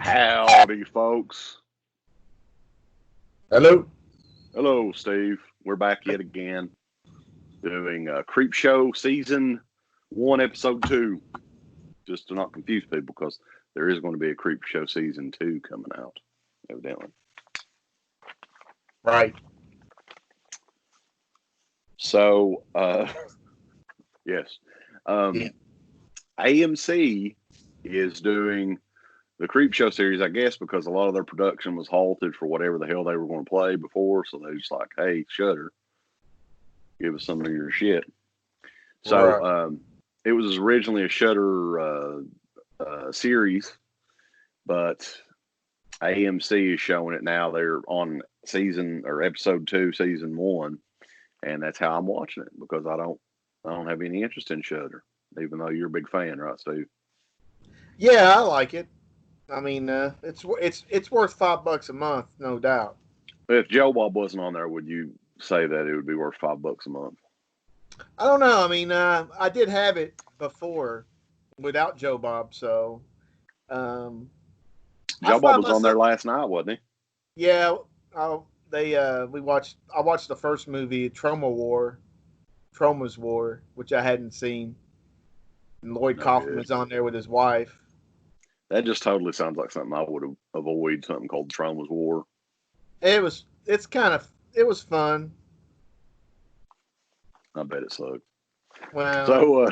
Howdy, folks. Hello. Hello, Steve. We're back yet again doing CREEPSHOW Season 1, Episode 2. Just to not confuse people, because there is going to be a CREEPSHOW Season 2 coming out, evidently. Right. So, yes. AMC is doing the CREEPSHOW series, I guess, because a lot of their production was halted for whatever the hell they were going to play before. So they just like, hey, Shudder, give us some of your shit. So Right. it was originally a Shudder series, but AMC is showing it now. They're on season or episode 2, season 1, and that's how I'm watching it because I don't have any interest in Shudder, even though you're a big fan, right, Steve? Yeah, I like it. I mean, it's worth $5 a month, no doubt. If Joe Bob wasn't on there, would you say that it would be worth $5 a month? I don't know. I mean, I did have it before without Joe Bob, so Joe Bob was on there last night, wasn't he? Yeah, I watched the first movie, Trauma's War, which I hadn't seen. And Lloyd Kaufman was on there with his wife. That just totally sounds like something I would avoid, something called Trauma's War. It was fun. I bet it sucked. Wow. So,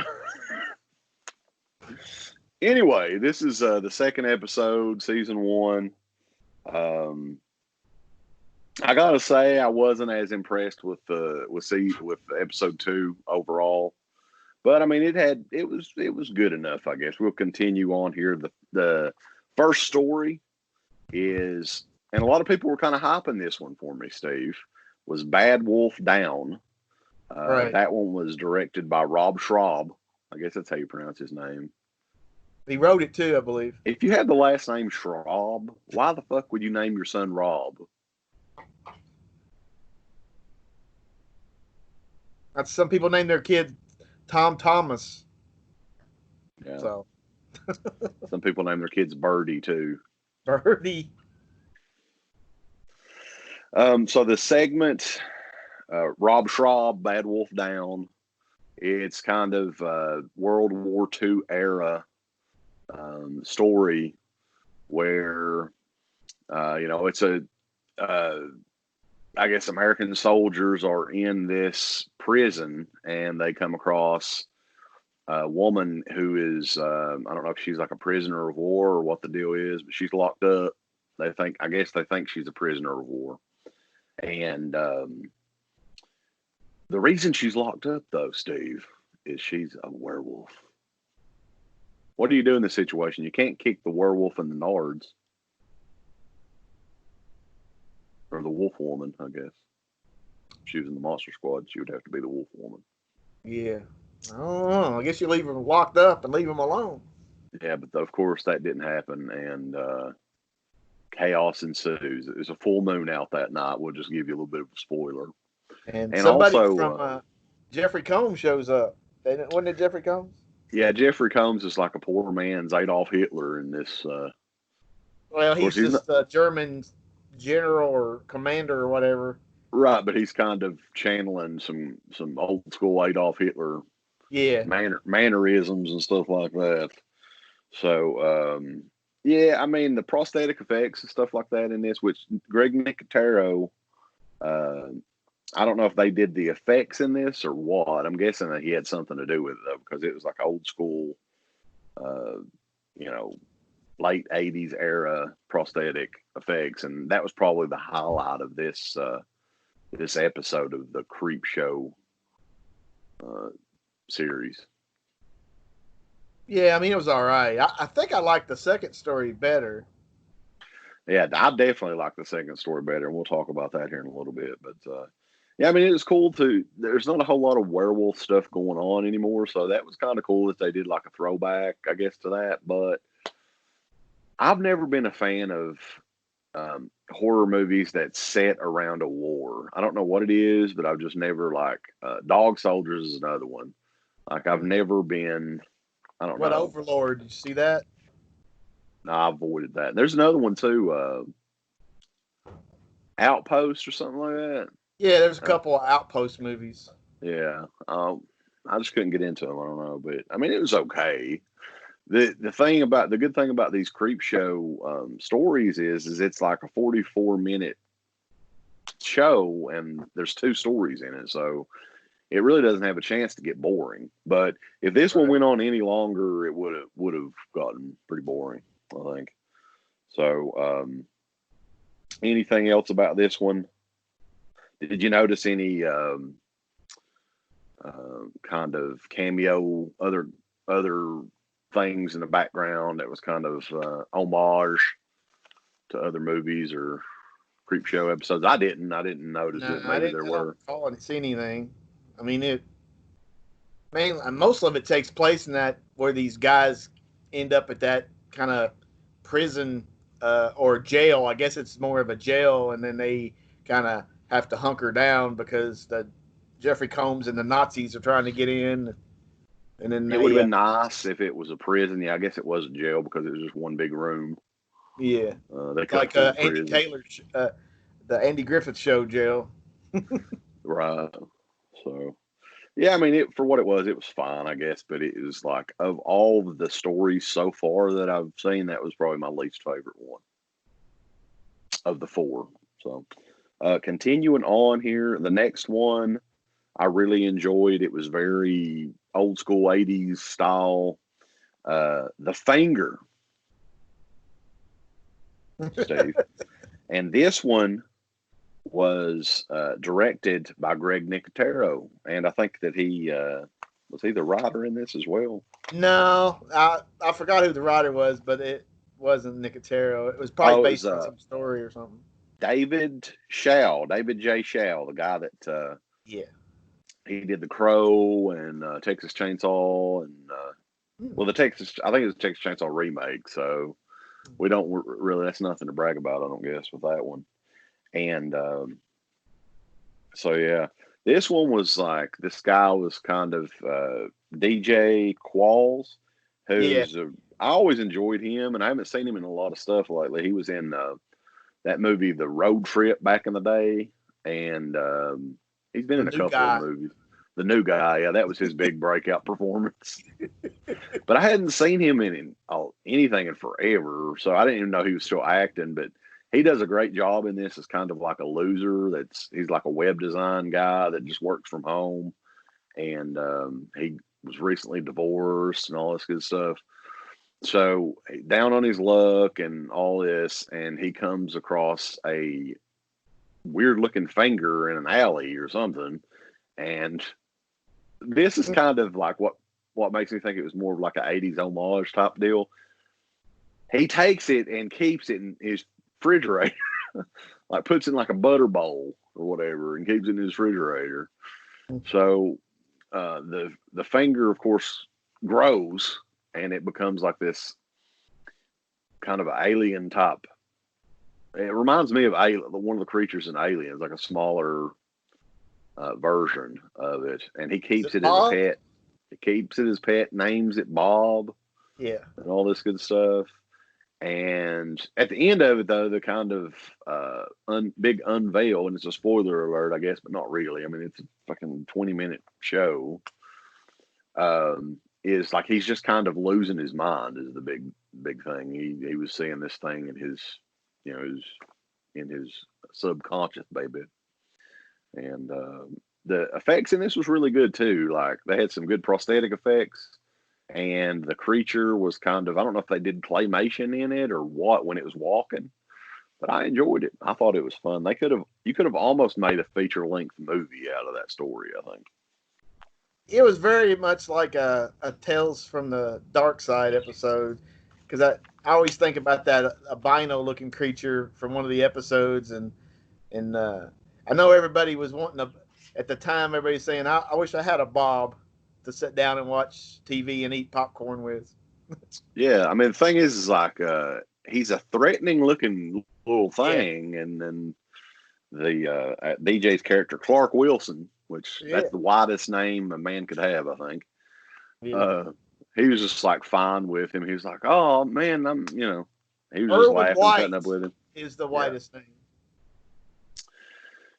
anyway, this is the second episode, season 1. I gotta say, I wasn't as impressed with episode 2 overall. But I mean, it was good enough, I guess. We'll continue on here. The first story is, and a lot of people were kind of hyping this one for me, Steve, was Bad Wolf Down. Right. That one was directed by Rob Schraub. I guess that's how you pronounce his name. He wrote it too, I believe. If you had the last name Schraub, why the fuck would you name your son Rob? That's some people name their kid Tom Thomas. Yeah. So some people name their kids Birdie too. Birdie. So the segment, Rob Schraub, Bad Wolf Down. It's kind of World War II era story where it's I guess American soldiers are in this prison and they come across a woman who is, I don't know if she's like a prisoner of war or what the deal is, but she's locked up. I guess they think she's a prisoner of war. And the reason she's locked up though, Steve, is she's a werewolf. What do you do in this situation? You can't kick the werewolf in the nards. Or the wolf woman, I guess. If she was in the monster squad, she would have to be the wolf woman. Yeah. I don't know. I guess you leave them locked up and leave them alone. Yeah, but of course that didn't happen, and chaos ensues. It was a full moon out that night. We'll just give you a little bit of a spoiler. And somebody also, from Jeffrey Combs shows up. Wasn't it Jeffrey Combs? Yeah, Jeffrey Combs is like a poor man's Adolf Hitler in this. Well, he's just a German general or commander or whatever. Right, but he's kind of channeling some old school Adolf Hitler mannerisms and stuff like that. So, yeah, I mean, the prosthetic effects and stuff like that in this, which Greg Nicotero, I don't know if they did the effects in this or what. I'm guessing that he had something to do with it, though, because it was like old school, late 80s era prosthetic effects. And that was probably the highlight of this episode of the CREEPSHOW series. Yeah, I mean, it was all right. I think I liked the second story better. Yeah, I definitely like the second story better, and we'll talk about that here in a little bit. But, yeah, I mean, it was cool there's not a whole lot of werewolf stuff going on anymore, so that was kind of cool that they did like a throwback, I guess, to that. But I've never been a fan of horror movies that set around a war. I don't know what it is, but I've just never Dog Soldiers is another one. Like I've never been, I don't know. What Overlord? Did you see that? I avoided that. There's another one too, Outpost or something like that. Yeah, there's a couple of Outpost movies. Yeah, I just couldn't get into them. I don't know, but I mean, it was okay. The good thing about these creep show stories is it's like a 44-minute show, and there's 2 stories in it, so it really doesn't have a chance to get boring. But if this one went on any longer, it would have gotten pretty boring, I think. So, anything else about this one? Did you notice any kind of cameo, other things in the background that was kind of homage to other movies or creep show episodes? I didn't notice it. Maybe there were. I didn't see anything. I mean, most of it takes place in that where these guys end up at that kind of prison or jail. I guess it's more of a jail, and then they kind of have to hunker down because the Jeffrey Combs and the Nazis are trying to get in. And then it would have been nice if it was a prison. Yeah, I guess it was a jail because it was just one big room. Yeah, like Andy Taylor, the Andy Griffith Show jail. Right. So, yeah, I mean, for what it was fine, I guess. But it was like, of all of the stories so far that I've seen, that was probably my least favorite one of the 4. So, continuing on here, the next one I really enjoyed. It was very old school 80s style. The Finger, Steve. And this one was directed by Greg Nicotero, and I think that he was he the writer in this as well. No, I forgot who the writer was, but it wasn't Nicotero. It was probably based on some story or something. David J. Shaw, the guy that he did The Crow and Texas Chainsaw and I think it was Texas Chainsaw remake. So we don't really, that's nothing to brag about, I don't guess, with that one. And so yeah, this one was like, this guy was kind of DJ Qualls, who's I always enjoyed him, and I haven't seen him in a lot of stuff lately. He was in that movie The Road Trip back in the day, and he's been in a couple of movies. The New Guy, yeah, that was his big breakout performance. But I hadn't seen him in anything in forever, so I didn't even know he was still acting. But he does a great job in this as kind of like a loser. He's like a web design guy that just works from home, and he was recently divorced and all this good stuff. So down on his luck and all this, and he comes across a weird looking finger in an alley or something, and this is kind of like what makes me think it was more of like an 80s homage type deal. He takes it and keeps it in his refrigerator, like puts it in like a butter bowl or whatever, and keeps it in his refrigerator. So the finger, of course, grows, and it becomes like this kind of alien type. It reminds me of one of the creatures in Aliens, like a smaller version of it, and he keeps it as a pet. He keeps it as pet, names it Bob, and all this good stuff. And at the end of it, though, the kind of big unveil, and it's a spoiler alert, I guess, but not really. I mean, it's a fucking 20-minute show. Is like he's just kind of losing his mind is the big thing. He was seeing this thing in his, in his subconscious, baby. And the effects in this was really good too. Like they had some good prosthetic effects, and the creature was kind of, I don't know if they did claymation in it or what when it was walking, but I enjoyed it. I thought it was fun. You could have almost made a feature length movie out of that story, I think. It was very much like a Tales from the Dark Side episode, because I always think about that albino looking creature from one of the episodes, and I know everybody was wanting at the time, everybody's saying, I wish I had a Bob to sit down and watch TV and eat popcorn with. Yeah, I mean, the thing is like, he's a threatening looking little thing, and then the DJ's character, Clark Wilson, which that's the widest name a man could have, I think. Yeah. He was just like fine with him. He was like, oh man, He was just Irwin laughing, White cutting up with him. is the whitest name.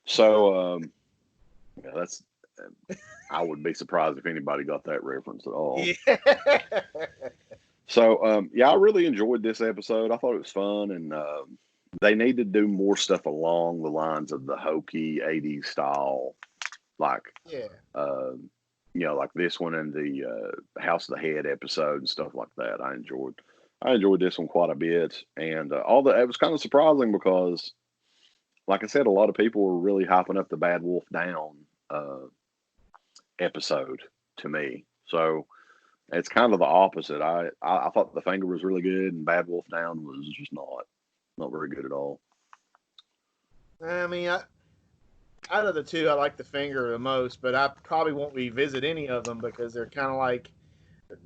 So, yeah, that's. I would be surprised if anybody got that reference at all. Yeah. So, yeah, I really enjoyed this episode. I thought it was fun, and they need to do more stuff along the lines of the hokey 80s style, like, Yeah. you know, like this one and the House of the Head episode and stuff like that. I enjoyed this one quite a bit, and it was kind of surprising because, like I said, a lot of people were really hyping up the Bad Wolf Down episode to me. So it's kind of the opposite. I thought The Finger was really good, and Bad Wolf Down was just not very good at all. I mean, out of the two, I like The Finger the most, but I probably won't revisit any of them because they're kind of like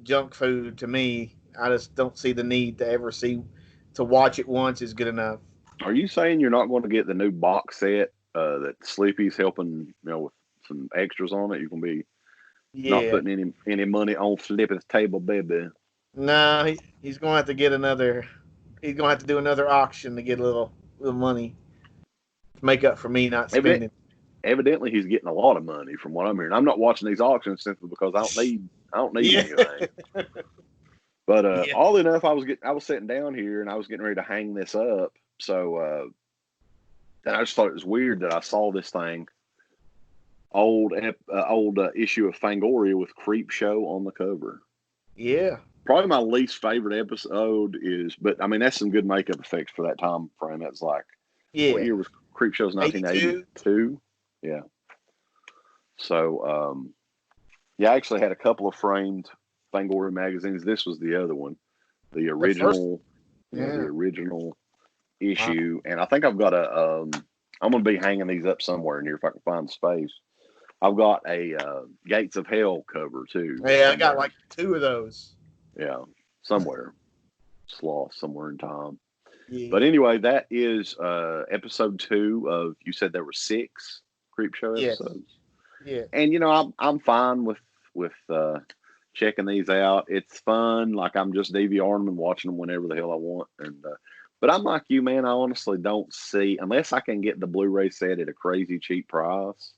junk food to me. I just don't see the need to watch it once is good enough. Are you saying you're not going to get the new box set that Sleepy's helping, with some extras on it? You can be not putting any money on Sleepy's table, baby. No, he's going to have to get another. He's going to have to do another auction to get a little money to make up for me not spending. Evidently, he's getting a lot of money from what I'm hearing. I'm not watching these auctions simply because I don't need anything. But all enough, I was sitting down here and I was getting ready to hang this up. So then I just thought it was weird that I saw this thing, old issue of Fangoria with Creepshow on the cover. Yeah. Probably my least favorite episode but I mean, that's some good makeup effects for that time frame. That's like, what year was Creepshow's 1982? Yeah. So, I actually had a couple of framed Fangoria magazines. This was the other one, the original, the original issue. Wow. And I think I've got I'm going to be hanging these up somewhere in here if I can find space. I've got a Gates of Hell cover too. Yeah, I got like 2 of those. Yeah, somewhere. It's lost somewhere in time. Yeah. But anyway, that is episode 2 of, you said there were 6 Creepshow episodes. Yeah. And I'm fine with checking these out. It's fun. Like, I'm just DVRing them and watching them whenever the hell I want. And but I'm like you, man. I honestly don't see, unless I can get the Blu-ray set at a crazy cheap price.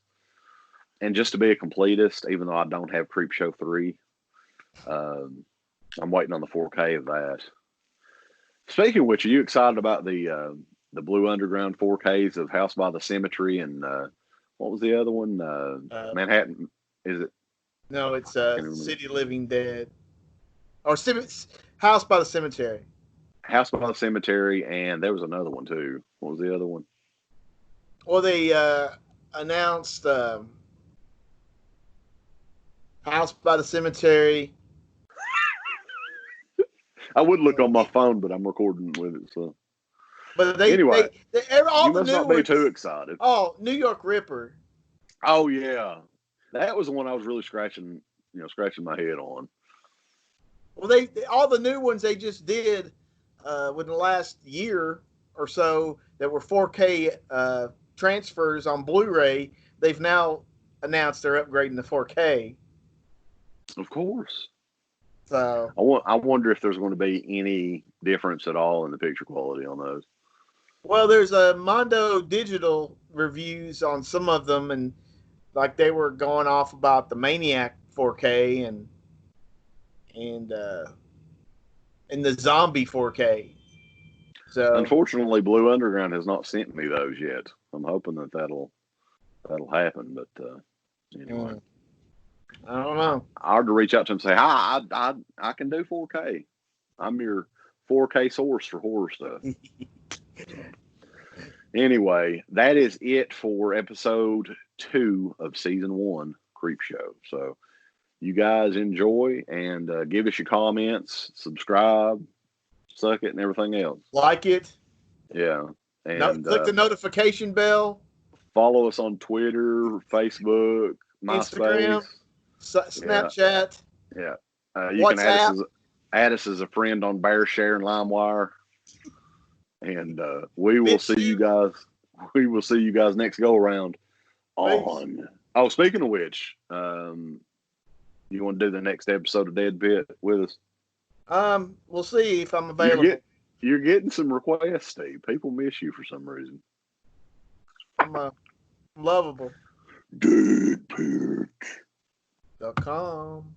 And just to be a completist, even though I don't have Creepshow 3, I'm waiting on the 4K of that. Speaking of which, are you excited about the Blue Underground 4Ks of House by the Cemetery and what was the other one? Manhattan, is it? No, it's City Living Dead. Or House by the Cemetery. House by the Cemetery, and there was another one too. What was the other one? Well, they announced House by the Cemetery. I would look on my phone, but I'm recording with it, so. But anyway, all you the must new not ones, be too excited. Oh, New York Ripper. Oh yeah, that was the one I was really scratching my head on. Well, all the new ones they just did within the last year or so that were 4K transfers on Blu-ray. They've now announced they're upgrading to 4K. Of course. So I wonder if there's going to be any difference at all in the picture quality on those. Well, there's a Mondo Digital reviews on some of them, and like they were going off about the Maniac 4K and the Zombie 4K. So unfortunately, Blue Underground has not sent me those yet. I'm hoping that'll happen, but anyway. I don't know. I had to reach out to him and say, "Hi, I can do 4K. I'm your 4K source for horror stuff." Anyway, that is it for episode 2 of season 1, Creepshow. So you guys enjoy and give us your comments, subscribe, suck it, and everything else. Like it. Yeah. And click the notification bell. Follow us on Twitter, Facebook, Instagram, Snapchat. Yeah. You can add us as a friend on BearShare and LimeWire. And we will see you guys. We will see you guys next go around on. Oh, speaking of which, you want to do the next episode of DEADPIT with us? We'll see if I'm available. You're getting some requests, Steve. People miss you for some reason. I'm lovable. DEADPIT. .com.